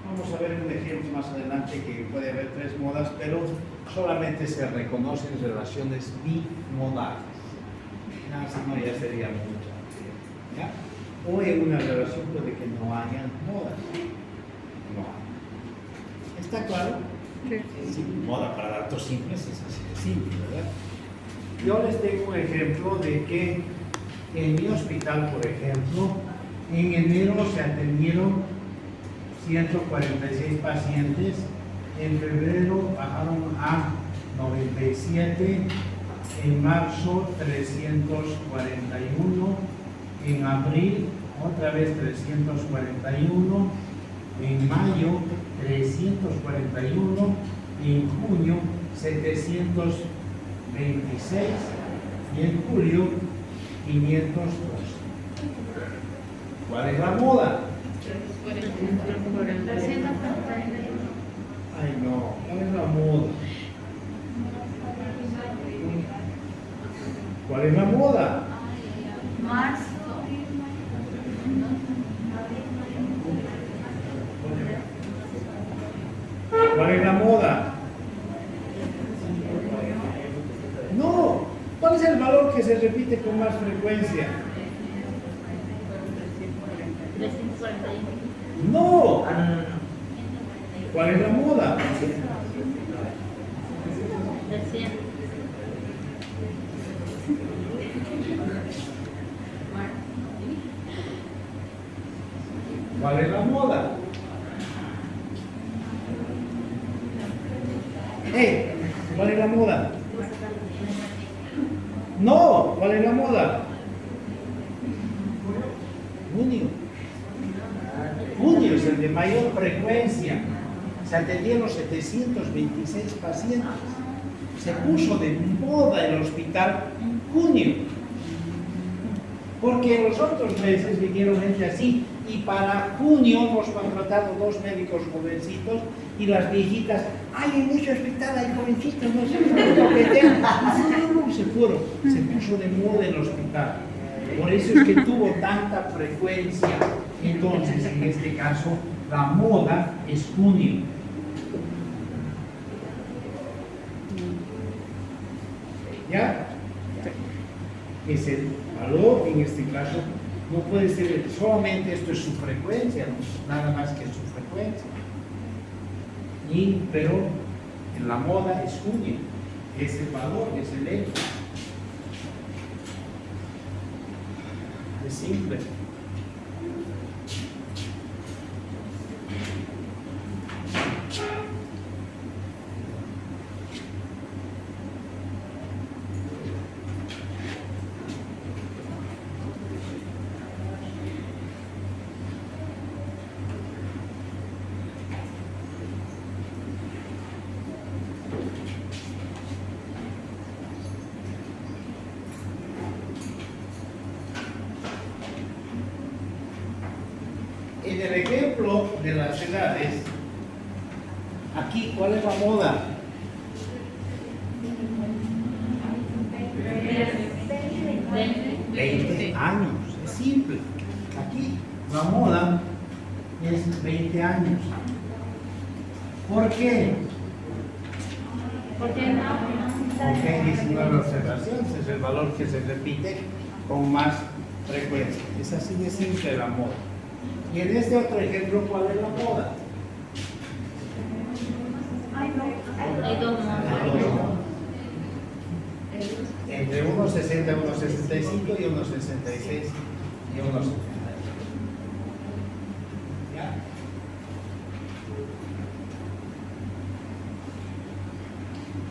Vamos a ver un ejemplo más adelante que puede haber 3 modas, pero solamente se reconocen relaciones bimodales. No, si no ya sería mucho. ¿Ya? O en una relación puede que no haya modas. No hay. ¿Está claro? Sí. Sí, moda para datos simples es así de simple, ¿verdad? Yo les tengo un ejemplo de que en mi hospital, por ejemplo, en enero se atendieron 146 pacientes, en febrero bajaron a 97, en marzo 341, en abril otra vez 341, en mayo 341, en junio 726 y en julio 512. ¿Cuál es la moda? Ay no, ¿cuál es la moda? ¿Cuál es la moda? Marzo. ¿Cuál es la moda? No, ¿cuál es el valor que se repite con más frecuencia? No. Ah, no. ¿Cuál es la moda? ¿Cuál es la moda? ¿Cuál es la moda? No, ¿cuál es la moda? Junio. Junio es el de mayor frecuencia. Se atendieron 726 pacientes. Se puso de moda el hospital junio. Porque en los otros meses vinieron gente así. Y para junio hemos contratado 2 médicos jovencitos y las viejitas, ay, en ese hospital hay jovencitos, no sé lo que tengan. No, se fueron, se puso de moda el hospital. Por eso es que tuvo tanta frecuencia. Entonces, en este caso, la moda es junio. ¿Ya? Es el valor, en este caso, no puede ser solamente esto es su frecuencia, no, nada más que su frecuencia. Pero en la moda es junio, es el valor, es el hecho. Es simple. En el ejemplo de las edades, aquí, ¿cuál es la moda? 20 años, es simple. Aquí la moda es 20 años. ¿Por qué? Porque hay 19 observaciones, es el valor que se repite con más frecuencia. Es así de simple la moda. Y en este otro ejemplo, ¿cuál es la moda? Hay dos modas. Entre 1,60, 1,65 y 1,66 y 1,70. ¿Ya?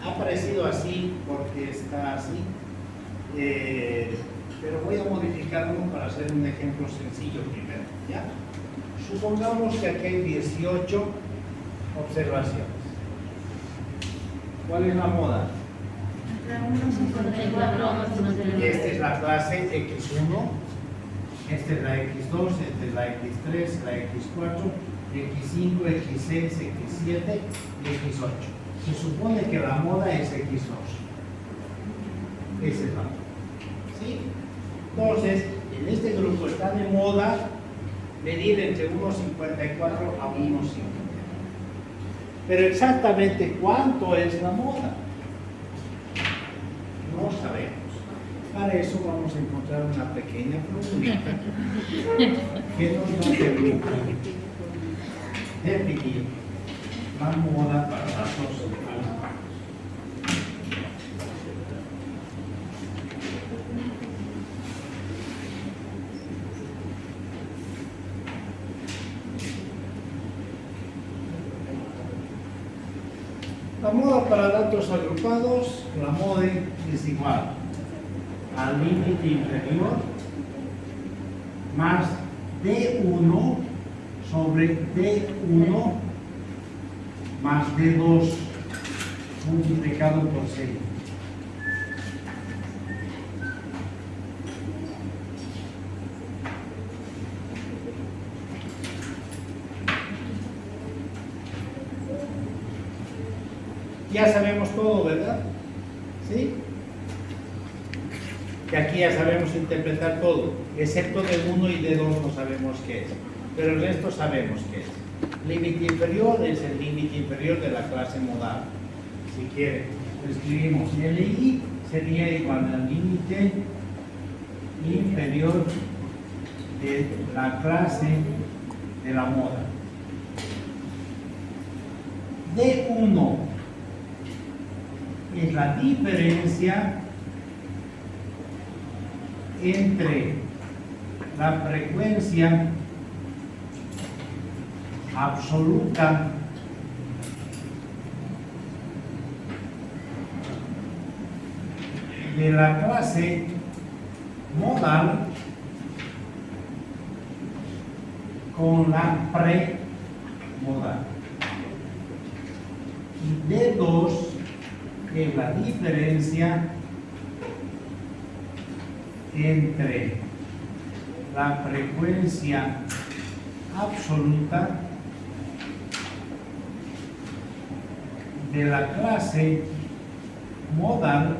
Ha aparecido así porque está así, pero voy a modificarlo para hacer un ejemplo sencillo primero. ¿Ya? Supongamos que aquí hay 18 observaciones. ¿Cuál es la moda? Esta es la clase X1, esta es la X2, esta es la X3, la X4, X5, X6, X7 y X8. Se supone que la moda es X2. Esa es la moda. ¿Sí? Entonces, en este grupo está de moda medir entre 1,54 a 1,50. Pero exactamente cuánto es la moda, no sabemos. Para eso vamos a encontrar una pequeña fórmula que nos va a permitir definir la moda para datos humanos. La moda para datos agrupados, la mode es igual al límite inferior más D1 sobre D1 más D2 multiplicado por 6. Ya sabemos todo, ¿verdad? ¿Sí? Que aquí ya sabemos interpretar todo, excepto de 1 y de 2 no sabemos qué es, pero el resto sabemos qué es. Límite inferior es el límite inferior de la clase modal. Si quiere, lo escribimos. LI sería igual al límite inferior de la clase de la moda. D1 es la diferencia entre la frecuencia absoluta de la clase modal con la premodal. Y D2 es la diferencia entre la frecuencia absoluta de la clase modal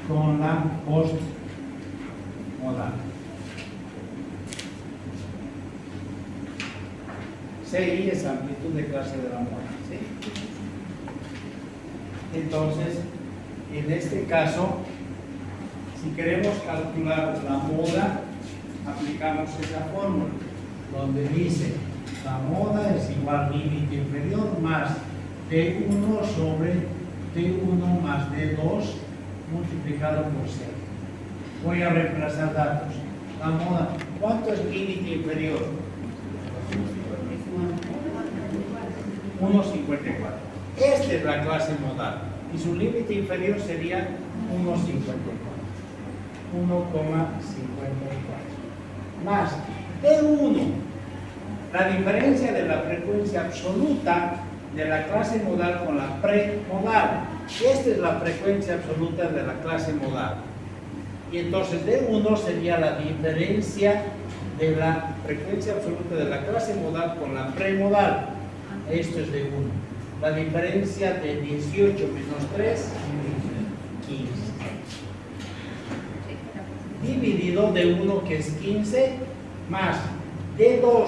con la postmodal. CI es amplitud de clase de la moda, ¿sí? Entonces, en este caso, si queremos calcular la moda, aplicamos esa fórmula, donde dice la moda es igual límite inferior más T1 sobre T1 más D2 multiplicado por 0. Voy a reemplazar datos. La moda, ¿cuánto es límite inferior? 1,54. Esta es la clase modal y su límite inferior sería 1,54. 1,54 más D1, la diferencia de la frecuencia absoluta de la clase modal con la premodal. Esta es la frecuencia absoluta de la clase modal. Y entonces D1 sería la diferencia de la frecuencia absoluta de la clase modal con la premodal. Esto es D1. La diferencia de 18 menos 3, 15. Dividido D1, que es 15, más D2,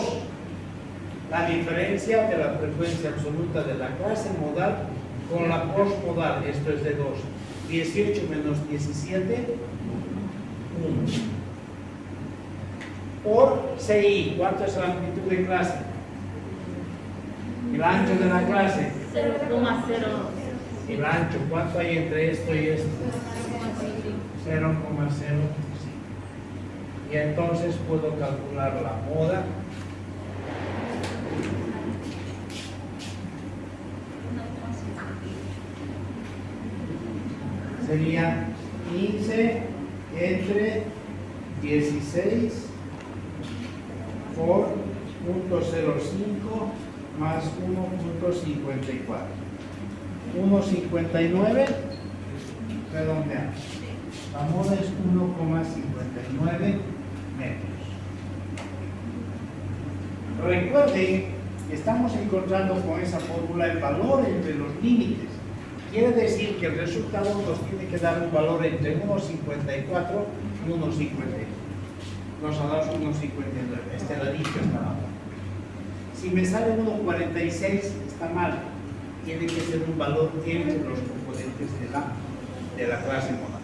la diferencia de la frecuencia absoluta de la clase modal con la postmodal. Esto es D2. 18 menos 17, 1. Por CI, ¿cuánto es la amplitud de clase? El ancho de la clase. 0,0. El ancho, ¿cuánto hay entre esto y esto? 0,05. Y entonces puedo calcular la moda. Sería 15 entre 16 por 0.05 más 1.54. 1.59, redondeamos. La moda es 1,59 metros. Recuerden que estamos encontrando con esa fórmula el valor entre los límites. Quiere decir que el resultado nos tiene que dar un valor entre 1,54 y 1,52. Nos ha dado 1,59. Este ladito está mal. Si me sale 1,46 está mal. Tiene que ser un valor entre los componentes de la clase modal.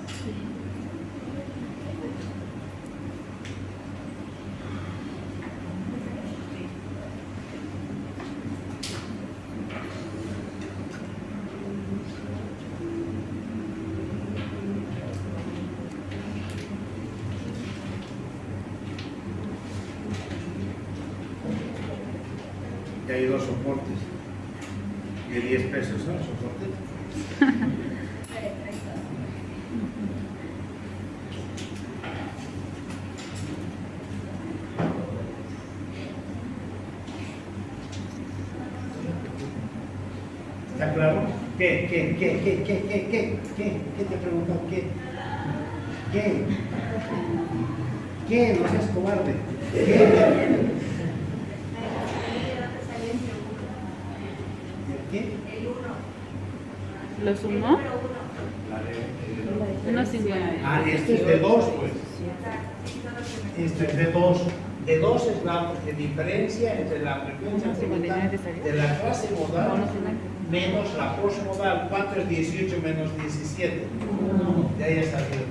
Y hay dos soportes. De 10 pesos, ¿no? Soporte. ¿Está claro? ¿Qué te preguntan? ¿Qué? No seas cobarde. ¿Qué? ¿Qué? ¿Lo sumó? 1,50. Ah, esto es de 2, pues. Esto es de 2. De 2 es la diferencia entre la frecuencia absoluta de la clase modal menos la postmodal. ¿Cuánto es 18 menos 17? Ya ya salió.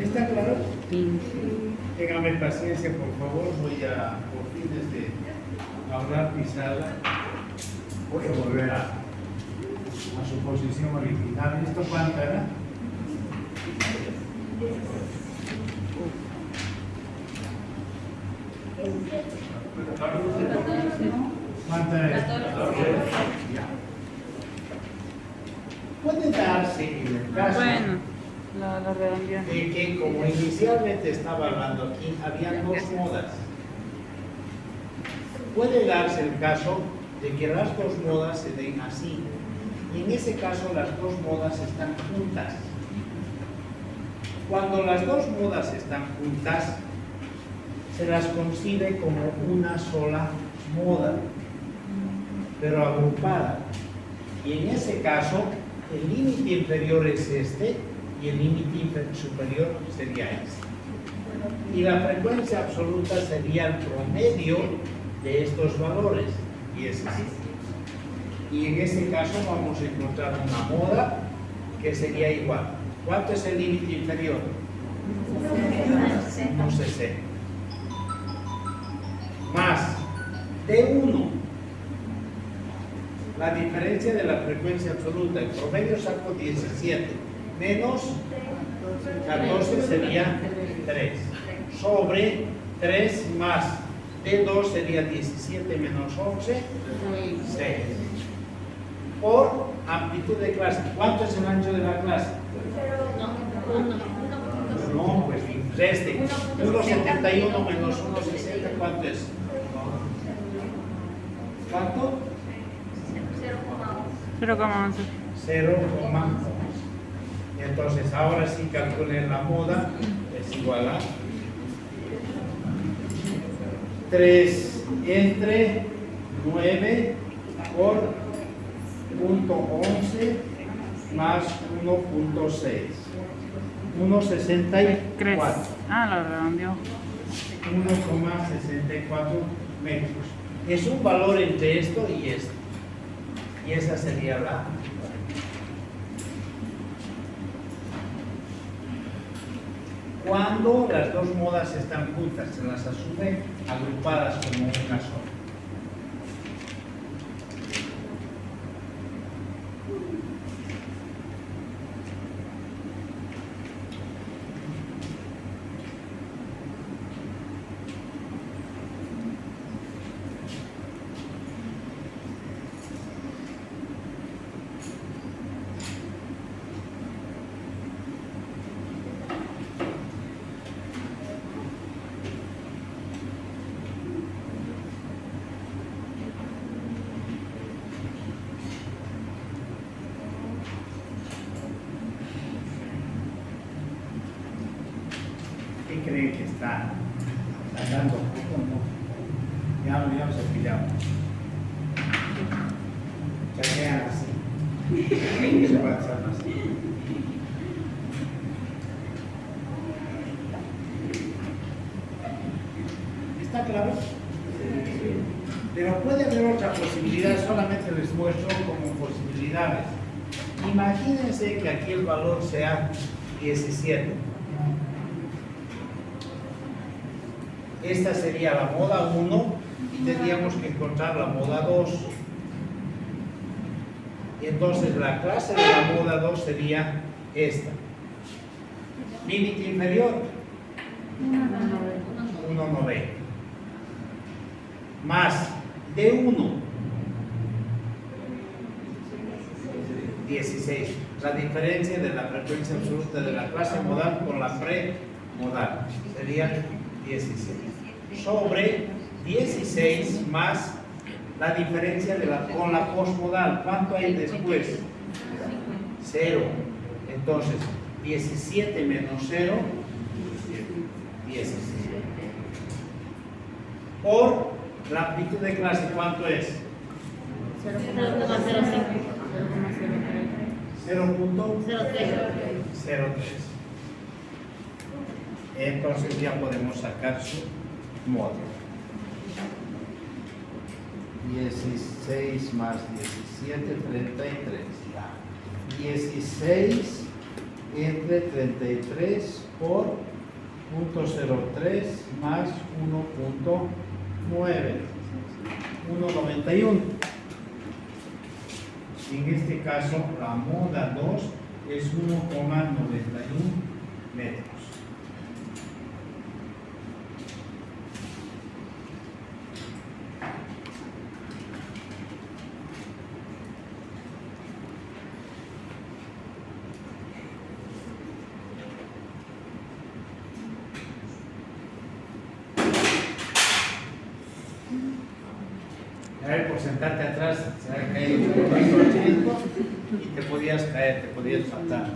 ¿Está claro? 15. Téngame paciencia, por favor. Voy a, por fines de ahorrar pisada, voy a volver a su posición original. ¿Esto cuánto era? ¿Cuánto era? Ya. Puede darse en el caso Bueno, la redondeé. de que, como inicialmente estaba hablando aquí, había dos modas. Puede darse el caso de que las dos modas se den así. Y en ese caso las dos modas están juntas. Cuando las dos modas están juntas, se las concibe como una sola moda, pero agrupada. Y en ese caso, el límite inferior es este y el límite superior sería este. Y la frecuencia absoluta sería el promedio de estos valores, y es así. Y en ese caso vamos a encontrar una moda que sería igual. ¿Cuánto es el límite inferior? 1,60. Más D1, la diferencia de la frecuencia absoluta. En promedio saco 17, menos 14 sería 3, sobre 3 más D2 sería 17 menos 11, 6. Por amplitud de clase. ¿Cuánto es el ancho de la clase? No, pues reste. 1,71 menos 1,60, ¿cuánto es? ¿Cuánto? 0,11. 0,11. Entonces, ahora sí calculen la moda, es igual a 3 entre 9 por 0.11 más 1.6. 1,64. Ah, la redondeó. 1,64 metros. Es un valor entre esto y esto. Y esa sería la. Cuando las dos modas están juntas, se las asume agrupadas como una sola. ¿Qué creen que está sacando? Ya lo cepillamos. Ya quedan así. Se va a hacer así. ¿Está claro? Pero puede haber otra posibilidad, solamente les muestro como posibilidades. Imagínense que aquí el valor sea 17. Esta sería la moda 1 y tendríamos que encontrar la moda 2. Y entonces la clase de la moda 2 sería esta. Límite inferior 1,90. Más D1 16. La diferencia de la frecuencia absoluta de la clase modal con la premodal sería 16. Sobre 16 más la diferencia con la posmodal. ¿Cuánto hay después? 0. Entonces, 17 menos 0, 16. Por la amplitud de clase, ¿cuánto es? 0.03. Entonces ya podemos sacar su modo. 16 más 17, 33. 17 16 entre 33 por 0.03 más 1.9, 1.91. En este caso, la moda 2 es 1,91 metros. A ver, por sentarte atrás, se ha caído un 20% y te podías caer, te podías matar.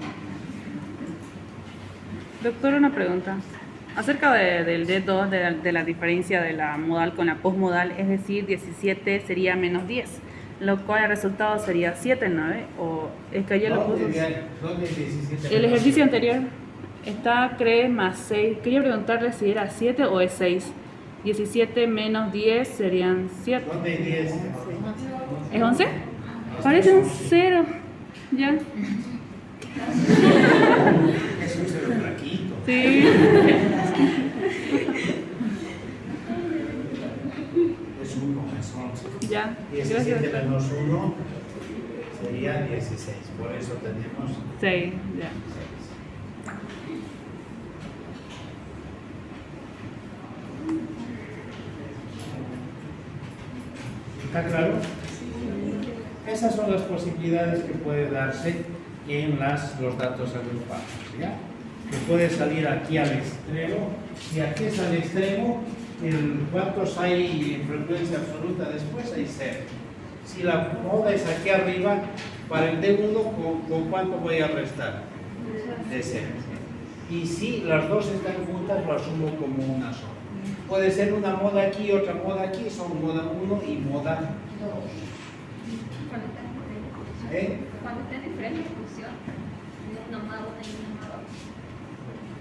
Doctor, una pregunta. Acerca del D2, de la diferencia de la modal con la postmodal, es decir, 17 sería menos 10, lo cual el resultado sería 7, ¿no? O es que ayer lo puso. ¿Dónde 17? El ejercicio anterior está, cree, más 6. Quería preguntarle si era 7 o es 6. 17 menos 10 serían 7. ¿Dónde hay 10? ¿Es 11? Parece un 0. Ya. Es un 0 flaquito. Sí. Es 1, es 11. Ya. 17 Gracias. menos 1 sería 16. Por eso tenemos 6. Ya. 6. ¿Está claro? Esas son las posibilidades que puede darse en los datos agrupados, ¿ya? Que puede salir aquí al extremo. Si aquí es al extremo, ¿cuántos hay en frecuencia absoluta después? Hay 0. Si la moda es aquí arriba, para el D1, ¿con cuánto voy a restar? De 0. Y si las dos están juntas, lo asumo como una sola. Puede ser una moda aquí y otra moda aquí, son moda 1 y moda 2. Cuando está en diferente posición, una moda 1 y una moda 2.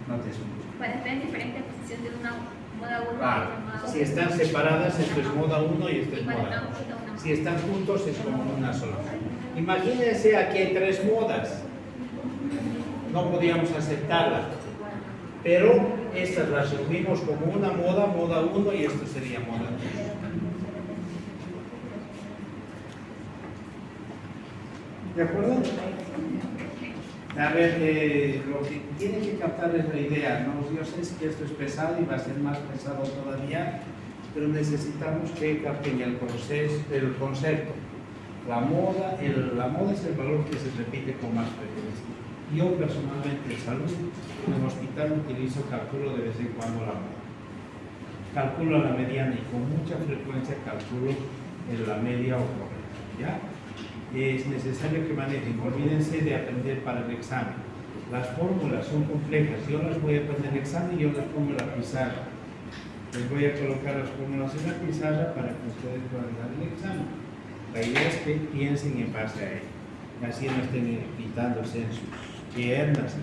No te escucho. Cuando está en diferente posición de una moda 1 y Ah, otra moda 2. si están separadas, esto es moda 1 y esto es Y cuando moda están 2. juntas, una moda. Si están juntos, es como una sola. Imagínense, aquí hay 3 modas. No podíamos aceptarlas. Pero estas las subimos como una moda, moda 1 y esto sería moda 2. ¿De acuerdo? A ver, lo que tienen que captar es la idea, ¿no? Yo sé que esto es pesado y va a ser más pesado todavía, pero necesitamos que capten el concepto. La moda es el valor que se repite con más frecuencia. Yo personalmente en salud, en el hospital utilizo, calculo de vez en cuando la moda. Calculo la mediana y con mucha frecuencia calculo en la media o correcta, ¿ya? Es necesario que manejen, olvídense de aprender para el examen. Las fórmulas son complejas, yo las voy a poner en el examen y yo las pongo en la pizarra. Les voy a colocar las fórmulas en la pizarra para que ustedes puedan dar el examen. La idea es que piensen en base a ello, así no estén quitándose en sus piernas,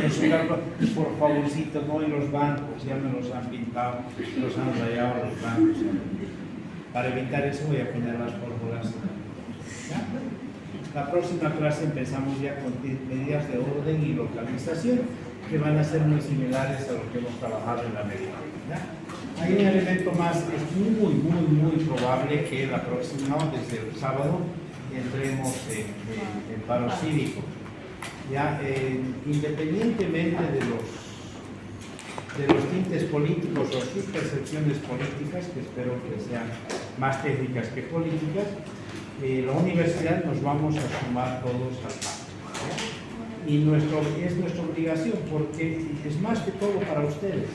en su campo, por favorcito, no en los bancos, ya me los han pintado, los han rayado los bancos. Para evitar eso voy a poner las fórmulas. ¿Ya? La próxima clase empezamos ya con medidas de orden y localización, que van a ser muy similares a lo que hemos trabajado en la medida. ¿Ya? Hay un elemento más, es muy probable que la próxima, desde el sábado, entremos en paro cívico. Ya, independientemente de los tintes políticos o sus percepciones políticas, que espero que sean más técnicas que políticas, la universidad nos vamos a sumar todos al pacto. Y es nuestra obligación, porque es más que todo para ustedes.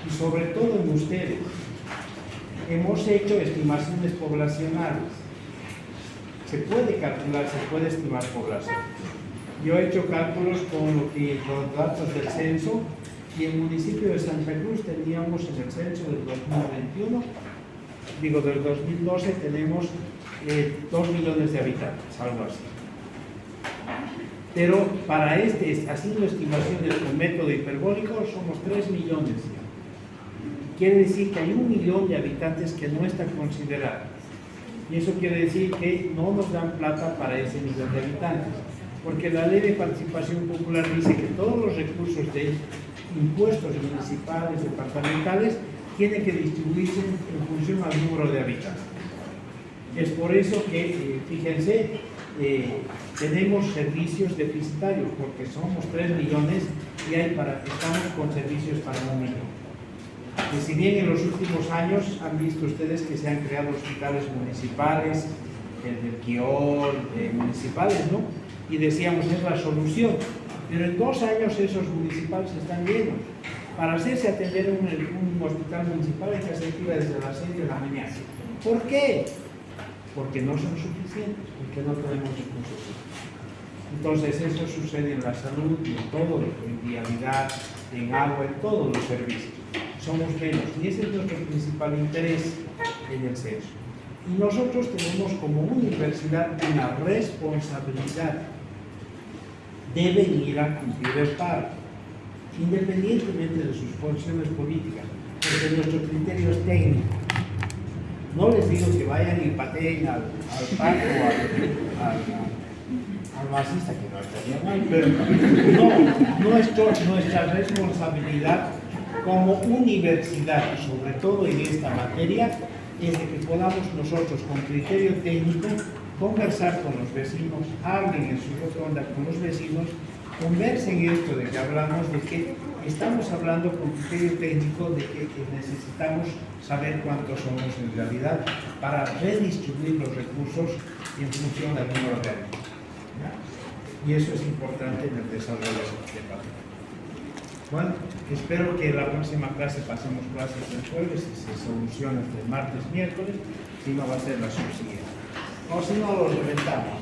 Y sobre todo en ustedes. Hemos hecho estimaciones poblacionales. Se puede calcular, se puede estimar población. Yo he hecho cálculos con los datos del censo y en el municipio de Santa Cruz teníamos en el censo del 2012 tenemos 2 millones de habitantes, algo así. Pero para haciendo estimaciones con método hiperbólico, somos 3 millones ya. Quiere decir que hay 1 millón de habitantes que no están considerados. Y eso quiere decir que no nos dan plata para ese nivel de habitantes, porque la ley de participación popular dice que todos los recursos de impuestos municipales, departamentales, tienen que distribuirse en función al número de habitantes. Es por eso que, fíjense, tenemos servicios deficitarios, porque somos 3 millones y estamos con servicios para 1 millón. Y si bien en los últimos años han visto ustedes que se han creado hospitales municipales, el del Quiol, municipales, ¿no? Y decíamos, es la solución. Pero en 2 años esos municipales están llenos. Para hacerse atender en un hospital municipal hay que hacer fila desde las 6 de la mañana. ¿Por qué? Porque no son suficientes, porque no tenemos recursos. Entonces eso sucede en la salud, en todo, en vialidad, en agua, en todos los servicios. Somos menos y ese es nuestro principal interés en el censo. Y nosotros tenemos como universidad una responsabilidad. Deben ir a cumplir el paro, independientemente de sus funciones políticas, porque nuestro criterio es técnico. No les digo que vayan y pateen al Paco o al masista, que no estaría mal, pero nuestra responsabilidad como universidad, y sobre todo en esta materia, es de que podamos nosotros, con criterio técnico, conversar con los vecinos, hablen en su rotonda con los vecinos, conversen esto de que hablamos, de que estamos hablando con criterio técnico, de que necesitamos saber cuántos somos en realidad para redistribuir los recursos en función del número de habitantes. Y eso es importante en el desarrollo del departamento. Bueno, espero que la próxima clase pasemos clases el jueves y se solucione el martes, miércoles, si no va a ser la subsiguiente. O si no, lo reventamos.